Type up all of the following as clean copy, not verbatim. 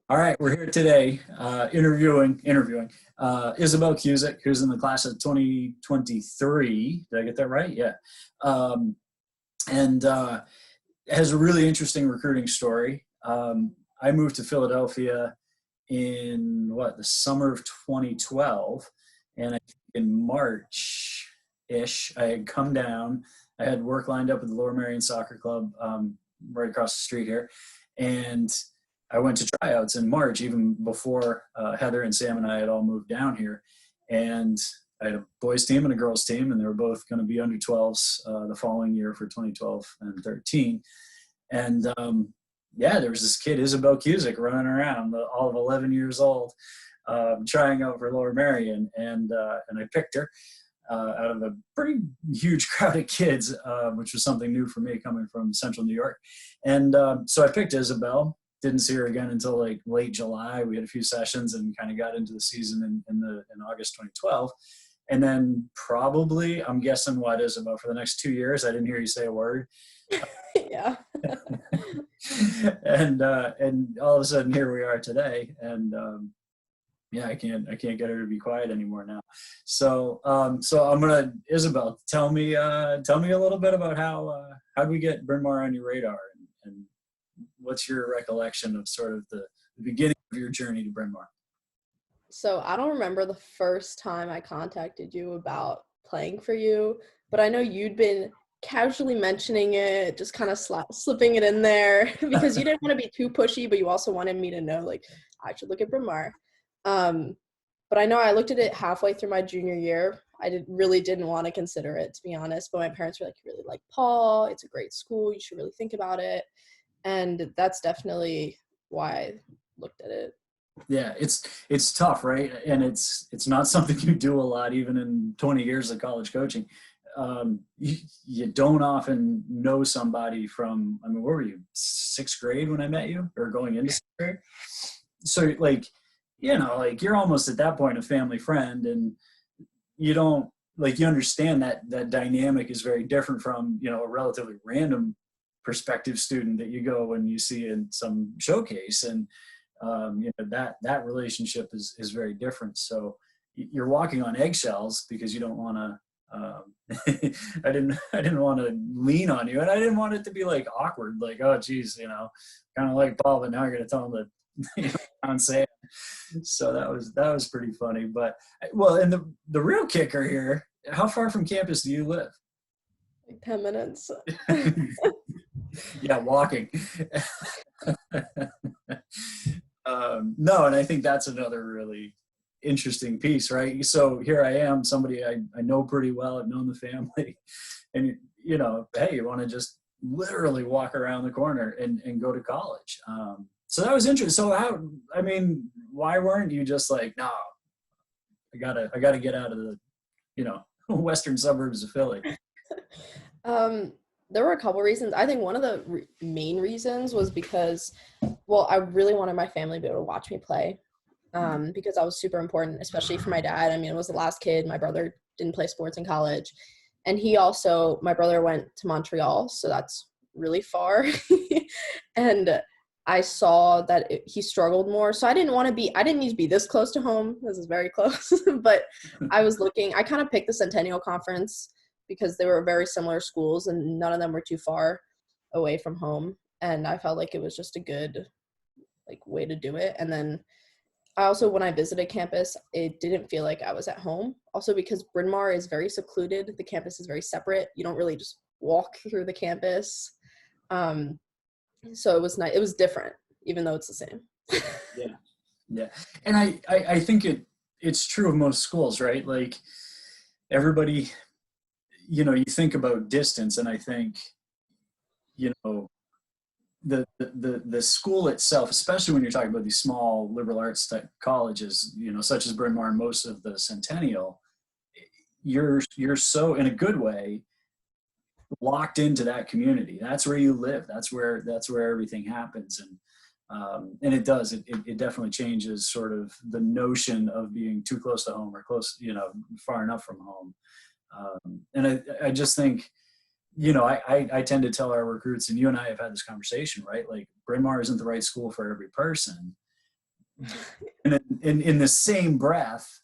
All right, we're here today interviewing Isabelle Kuszyk, who's in the class of 2023. Did I get that right? Yeah. Um, and has a really interesting recruiting story. I moved to Philadelphia in the summer of 2012, and I think in March-ish, I had come down. I had work lined up at the Lower Merion Soccer Club right across the street here, and I went to tryouts in March, even before Heather and Sam and I had all moved down here. And I had a boys team and a girls team, and they were both going to be under 12s the following year for 2012 and 13. And yeah, there was this kid, Isabelle Kuszyk, running around, all of 11 years old, trying out for Lower Merion, and I picked her out of a pretty huge crowd of kids, which was something new for me coming from Central New York. And so I picked Isabelle. Didn't see her again until like late July. We had a few sessions and kind of got into the season in August 2012. And then probably, I'm guessing, what is about for the next 2 years, I didn't hear you say a word. Yeah. And all of a sudden here we are today. And yeah, I can't get her to be quiet anymore now. So so I'm gonna, Isabelle, tell me a little bit about how we get Bryn Mawr on your radar, and what's your recollection of sort of the beginning of your journey to Bryn Mawr? So I don't remember the first time I contacted you about playing for you, but I know you'd been casually mentioning it, just kind of slipping it in there because you didn't want to be too pushy, but you also wanted me to know, like, I should look at Bryn Mawr. But I know I looked at it halfway through my junior year. I really didn't want to consider it, to be honest, but my parents were like, you really like Paul, it's a great school, you should really think about it. And that's definitely why I looked at it. Yeah, it's tough, right? And it's not something you do a lot, even in 20 years of college coaching. You don't often know somebody from, I mean, where were you, sixth grade when I met you, or going into sixth grade? So like, like you're almost at that point a family friend, and you don't, like, you understand that dynamic is very different from, a relatively random prospective student that you go and you see in some showcase. And that relationship is very different. So you're walking on eggshells because you don't want to I didn't want to lean on you, and I didn't want it to be like awkward, like, oh geez, kind of like Paul, but now you're going to tell him that I'm saying. So that was pretty funny. But well, and the real kicker here, how far from campus do you live? Like 10 minutes. Yeah, walking. No, and I think that's another really interesting piece, right? So here I am, somebody I know pretty well, I've known the family, and hey, you want to just literally walk around the corner and go to college. So that was interesting. So why weren't you just like, no, I gotta get out of the western suburbs of Philly? There were a couple reasons. I think one of the main reasons was because, well, I really wanted my family to be able to watch me play, because that was super important, especially for my dad. I mean, I was the last kid. My brother didn't play sports in college. And my brother went to Montreal, so that's really far. And I saw that he struggled more. So I didn't need to be this close to home. This is very close. But I kind of picked the Centennial Conference because they were very similar schools and none of them were too far away from home. And I felt like it was just a good way to do it. And then I also, when I visited campus, it didn't feel like I was at home. Also because Bryn Mawr is very secluded. The campus is very separate. You don't really just walk through the campus. So it was nice. It was different, even though it's the same. Yeah. Yeah. And I think it's true of most schools, right? Like everybody, you think about distance, and I think, the school itself, especially when you're talking about these small liberal arts type colleges, such as Bryn Mawr and most of the Centennial, you're so, in a good way, locked into that community. That's where you live. That's where everything happens. And it does. It definitely changes sort of the notion of being too close to home or close, far enough from home. And I just think, I tend to tell our recruits, and you and I have had this conversation, right? Like Bryn Mawr isn't the right school for every person. And in the same breath,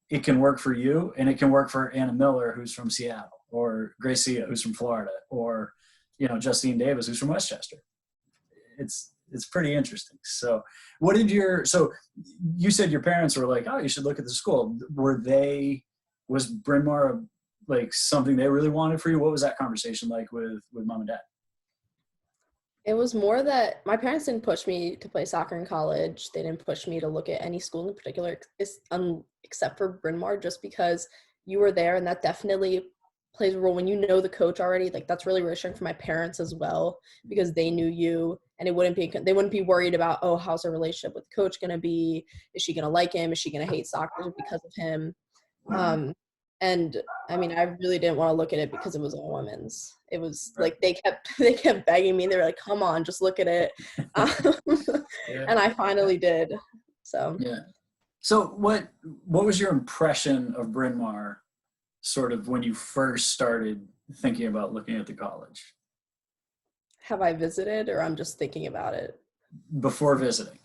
it can work for you, and it can work for Anna Miller, who's from Seattle, or Gracia, who's from Florida, or Justine Davis, who's from Westchester. It's pretty interesting. So so you said your parents were like, oh, you should look at the school. Was Bryn Mawr like something they really wanted for you? What was that conversation like with mom and dad? It was more that my parents didn't push me to play soccer in college. They didn't push me to look at any school in particular, except for Bryn Mawr, just because you were there, and that definitely plays a role when you know the coach already. Like, that's really reassuring for my parents as well, because they knew you, and they wouldn't be worried about, oh, how's her relationship with the coach gonna be? Is she gonna like him? Is she gonna hate soccer because of him? And I mean, I really didn't want to look at it because it was all women's. It was like they kept begging me. They were like, "Come on, just look at it," Yeah. and I finally did. So Yeah. So what was your impression of Bryn Mawr, sort of when you first started thinking about looking at the college? have I visited, or I'm just thinking about it? Before visiting,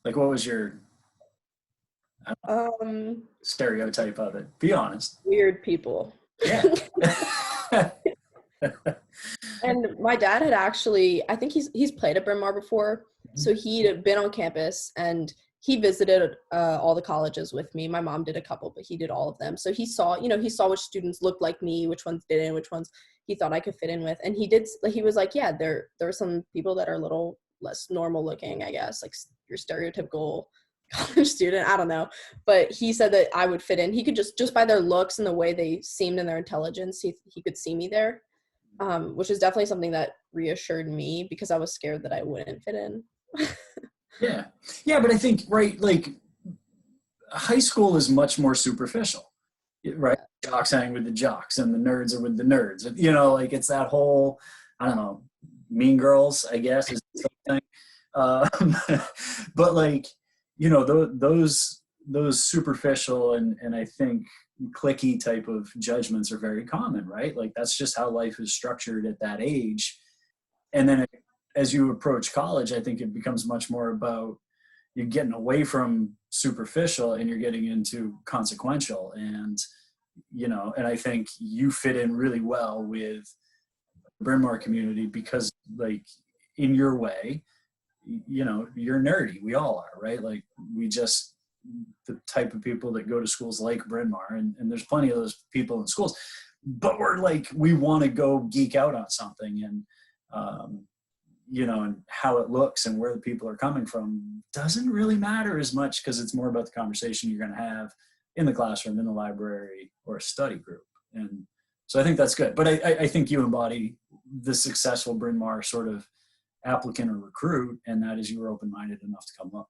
like, what was your stereotype of it? Be honest. Weird people. Yeah. And my dad had actually, I think he's played at Bryn Mawr before, so he'd been on campus and he visited all the colleges with me. My mom did a couple, but he did all of them. So he saw which students looked like me, which ones didn't, which ones he thought I could fit in with. And he was like, yeah, there are some people that are a little less normal looking, I guess, like your stereotypical college student. I don't know. But he said that I would fit in. He could just by their looks and the way they seemed and their intelligence, he could see me there. Which is definitely something that reassured me, because I was scared that I wouldn't fit in. Yeah. Yeah, but I think, right, like, high school is much more superficial, right? Jocks hang with the jocks and the nerds are with the nerds. Like, it's that whole, I don't know, Mean Girls, I guess, is something. But like, those superficial and I think cliquey type of judgments are very common, right? Like, that's just how life is structured at that age. And then as you approach college, I think it becomes much more about you're getting away from superficial and you're getting into consequential. And and I think you fit in really well with the Bryn Mawr community because, like, in your way, you're nerdy. We all are, right? Like, the type of people that go to schools like Bryn Mawr, and there's plenty of those people in schools, but we're like, we want to go geek out on something, and and how it looks and where the people are coming from doesn't really matter as much, because it's more about the conversation you're going to have in the classroom, in the library, or a study group. And so I think that's good. But I think you embody the successful Bryn Mawr sort of applicant or recruit, and that is you were open-minded enough to come look.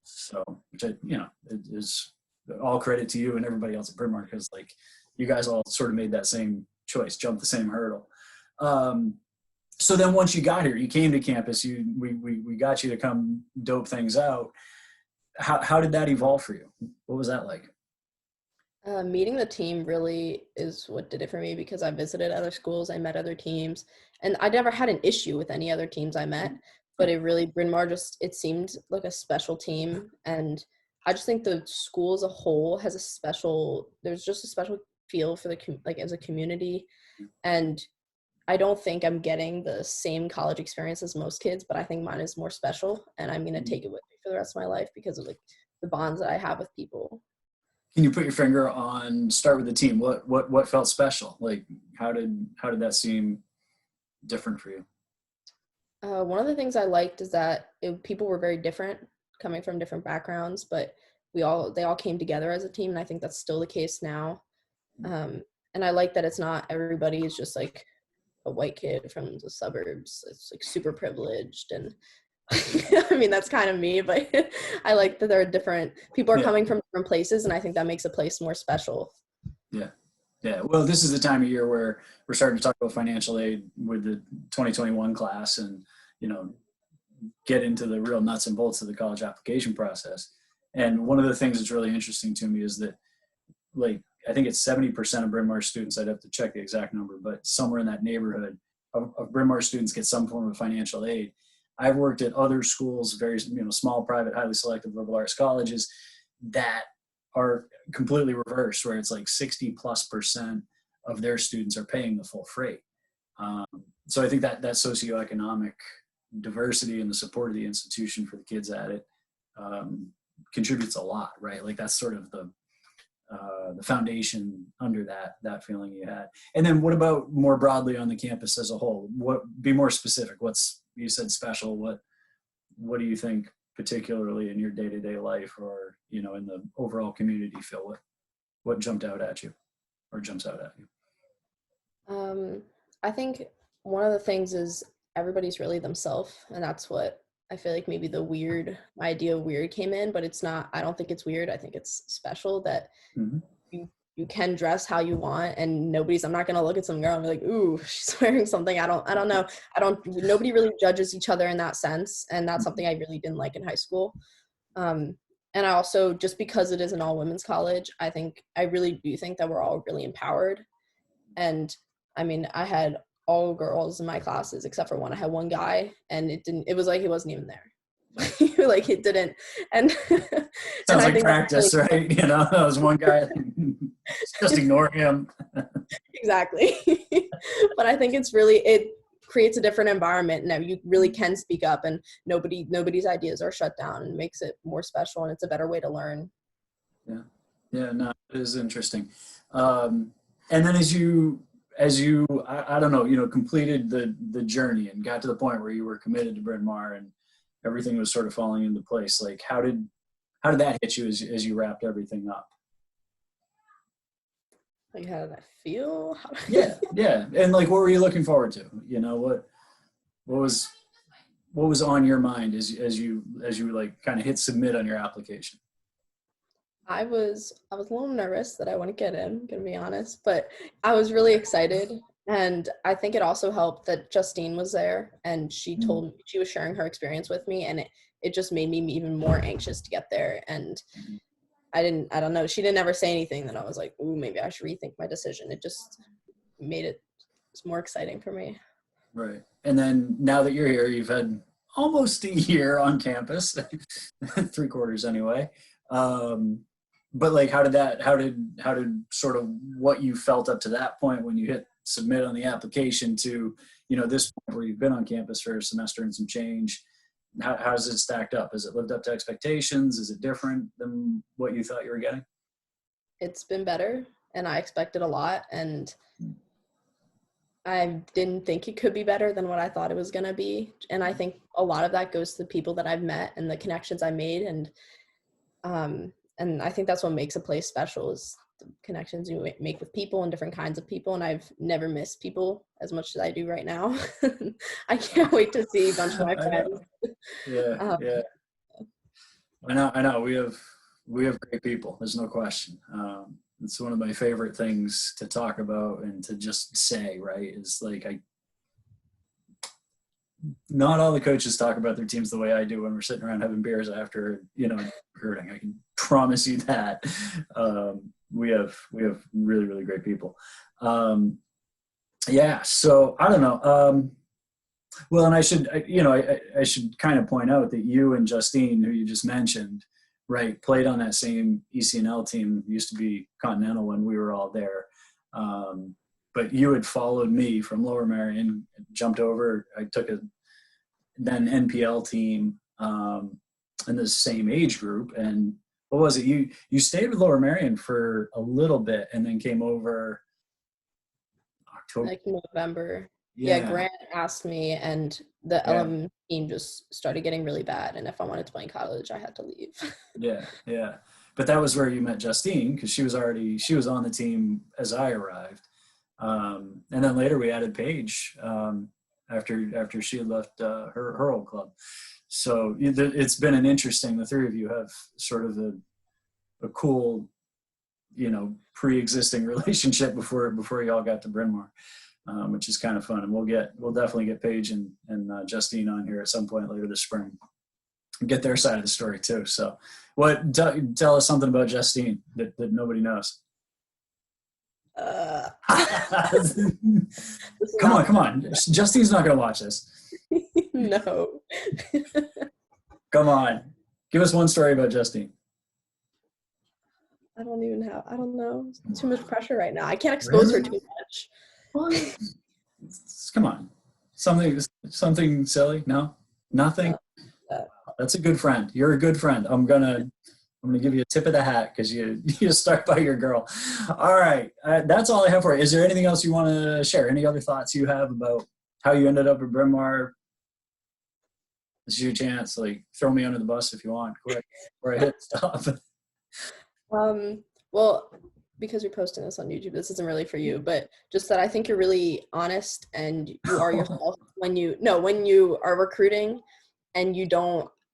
So, which it is all credit to you and everybody else at Bryn Mawr, because, like, you guys all sort of made that same choice, jumped the same hurdle. So then once you got here, you came to campus, we got you to come dope things out. How did that evolve for you? What was that like? Meeting the team really is what did it for me, because I visited other schools, I met other teams, and I never had an issue with any other teams I met, but Bryn Mawr it seemed like a special team, and I just think the school as a whole has there's just a special feel for as a community, and I don't think I'm getting the same college experience as most kids, but I think mine is more special, and I'm going to take it with me for the rest of my life because of, like, the bonds that I have with people. Can you put your finger on, start with the team? What felt special? Like, how did that seem different for you? One of the things I liked is that people were very different, coming from different backgrounds, but they all came together as a team, and I think that's still the case now. And I like that it's not everybody is just like a white kid from the suburbs. It's like super privileged, and I mean, that's kind of me, but I like that there are different people coming from different places, and I think that makes a place more special. Yeah. Yeah. Well, this is the time of year where we're starting to talk about financial aid with the 2021 class, and, get into the real nuts and bolts of the college application process. And one of the things that's really interesting to me is that, like, I think it's 70% of Bryn Mawr students, I'd have to check the exact number, but somewhere in that neighborhood of Bryn Mawr students get some form of financial aid. I've worked at other schools, very, small, private, highly selective liberal arts colleges that are completely reversed, where it's like 60+% of their students are paying the full freight. So I think that socioeconomic diversity and the support of the institution for the kids at it contributes a lot, right? Like that's sort of the foundation under that feeling you had. And then what about more broadly on the campus as a whole? Be more specific. You said special, what do you think particularly in your day-to-day life or, in the overall community feel? What jumped out at you or jumps out at you? I think one of the things is everybody's really themselves, and that's what I feel like maybe the idea of weird came in, but it's not. I don't think it's weird. I think it's special that you can dress how you want, and I'm not gonna look at some girl and be like, ooh, she's wearing something. I don't know. Nobody really judges each other in that sense, and that's something I really didn't like in high school. And I also, just because it is an all women's college, I really do think that we're all really empowered. And I mean, I had all girls in my classes except for one. I had one guy, and it was like he wasn't even there. Like it didn't. And sounds like practice, right? That was one guy. Just ignore him. Exactly. But I think it creates a different environment now. You really can speak up, and nobody's ideas are shut down, and makes it more special, and it's a better way to learn. Yeah, no, it is interesting. And then as you I don't know, completed the journey and got to the point where you were committed to Bryn Mawr and everything was sort of falling into place, like how did that hit you as you wrapped everything up? Like, how did I feel? Yeah. And like, what were you looking forward to? What was on your mind as you like kind of hit submit on your application? I was a little nervous that I wouldn't get in, gonna be honest, but I was really excited. And I think it also helped that Justine was there, and she was sharing her experience with me, and it just made me even more anxious to get there. And I don't know, she didn't ever say anything that I was like, ooh, maybe I should rethink my decision. It just made it more exciting for me. Right. And then now that you're here, you've had almost a year on campus, 3/4 anyway. But like, how did sort of what you felt up to that point when you hit submit on the application to, this point where you've been on campus for a semester and some change, how's it stacked up? Has it lived up to expectations? Is it different than what you thought you were getting? It's been better, and I expected a lot, and I didn't think it could be better than what I thought it was going to be. And I think a lot of that goes to the people that I've met and the connections I made. And I think that's what makes a place special, is the connections you make with people and different kinds of people. And I've never missed people as much as I do right now. I can't wait to see a bunch of my friends. Yeah. I know. We have great people. There's no question. It's one of my favorite things to talk about and to just say, right? Is like, not all the coaches talk about their teams the way I do when we're sitting around having beers after, recruiting. I can promise you that. We have really, really great people. Yeah. So I don't know. Well, and I should kind of point out that you and Justine, who you just mentioned, right, played on that same ECNL team. Used to be Continental when we were all there. But you had followed me from Lower Merion, jumped over. I took a then NPL team in the same age group. And what was it? You stayed with Lower Merion for a little bit and then came over October. Like November. Yeah, Grant asked me, and the LM team just started getting really bad. And if I wanted to play in college, I had to leave. Yeah. But that was where you met Justine, because she was on the team as I arrived. And then later we added Paige after she had left her old club. So it's been an interesting, the three of you have sort of a cool, pre-existing relationship before you all got to Bryn Mawr. Which is kind of fun, and we'll definitely get Paige and Justine on here at some point later this spring and get their side of the story too. So, tell us something about Justine that nobody knows. Come on! Justine's not gonna watch this. No, Come on. Give us one story about Justine. I don't know. Too much pressure right now. I can't expose her too much. Come on. Something silly? No? Nothing? That's a good friend. You're a good friend. I'm gonna give you a tip of the hat because you start by your girl. All right. That's all I have for you. Is there anything else you want to share? Any other thoughts you have about how you ended up at Bryn Mawr? This is your chance. Like, throw me under the bus if you want. Quick, before I hit stop. Well, because you're posting this on YouTube, this isn't really for you, but just that I think you're really honest and you are yourself when you are recruiting, and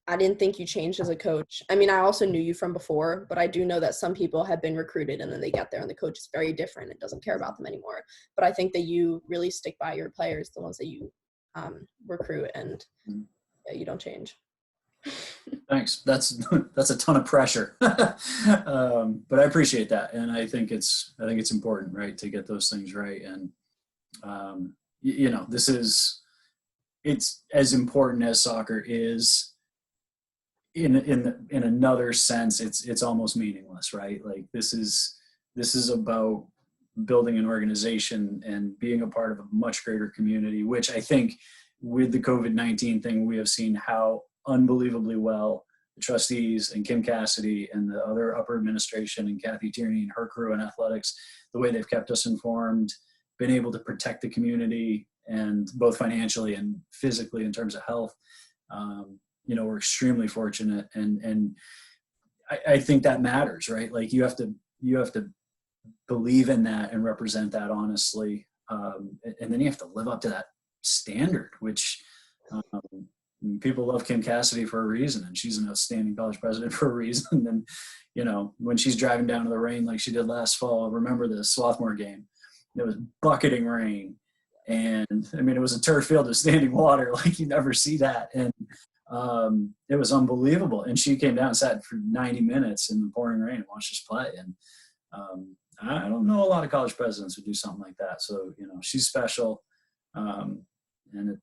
I didn't think you changed as a coach. I mean, I also knew you from before, but I do know that some people have been recruited and then they get there and the coach is very different and doesn't care about them anymore. But I think that you really stick by your players, the ones that you recruit, and you don't change. Thanks. That's a ton of pressure, but I appreciate that, and I think it's important, right, to get those things right. And it's as important as soccer is. In another sense, it's almost meaningless, right? Like this is about building an organization and being a part of a much greater community, which I think with the COVID-19 thing, we have seen how unbelievably well the trustees and Kim Cassidy and the other upper administration and Kathy Tierney and her crew in athletics, the way they've kept us informed, been able to protect the community, and both financially and physically in terms of health. We're extremely fortunate, and I think that matters, right? Like you have to believe in that and represent that honestly, and then you have to live up to that standard, which people love Kim Cassidy for a reason, and she's an outstanding college president for a reason. And when she's driving down to the rain like she did last fall, remember the Swarthmore game? It was bucketing rain, and I mean it was a turf field of standing water, like you never see that, and it was unbelievable. And she came down and sat for 90 minutes in the pouring rain and watched us play. And I don't know a lot of college presidents who do something like that. So she's special. And it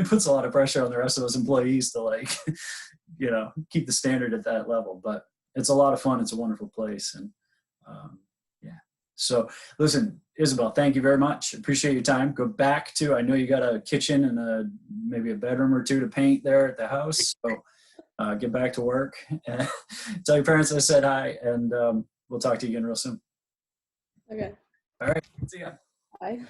puts a lot of pressure on the rest of us employees to keep the standard at that level, but it's a lot of fun. It's a wonderful place. And so listen, Isabelle, thank you very much. Appreciate your time. Go back to, I know you got a kitchen and maybe a bedroom or two to paint there at the house. So get back to work. Tell your parents I said hi, and we'll talk to you again real soon. Okay. All right. See ya. Bye.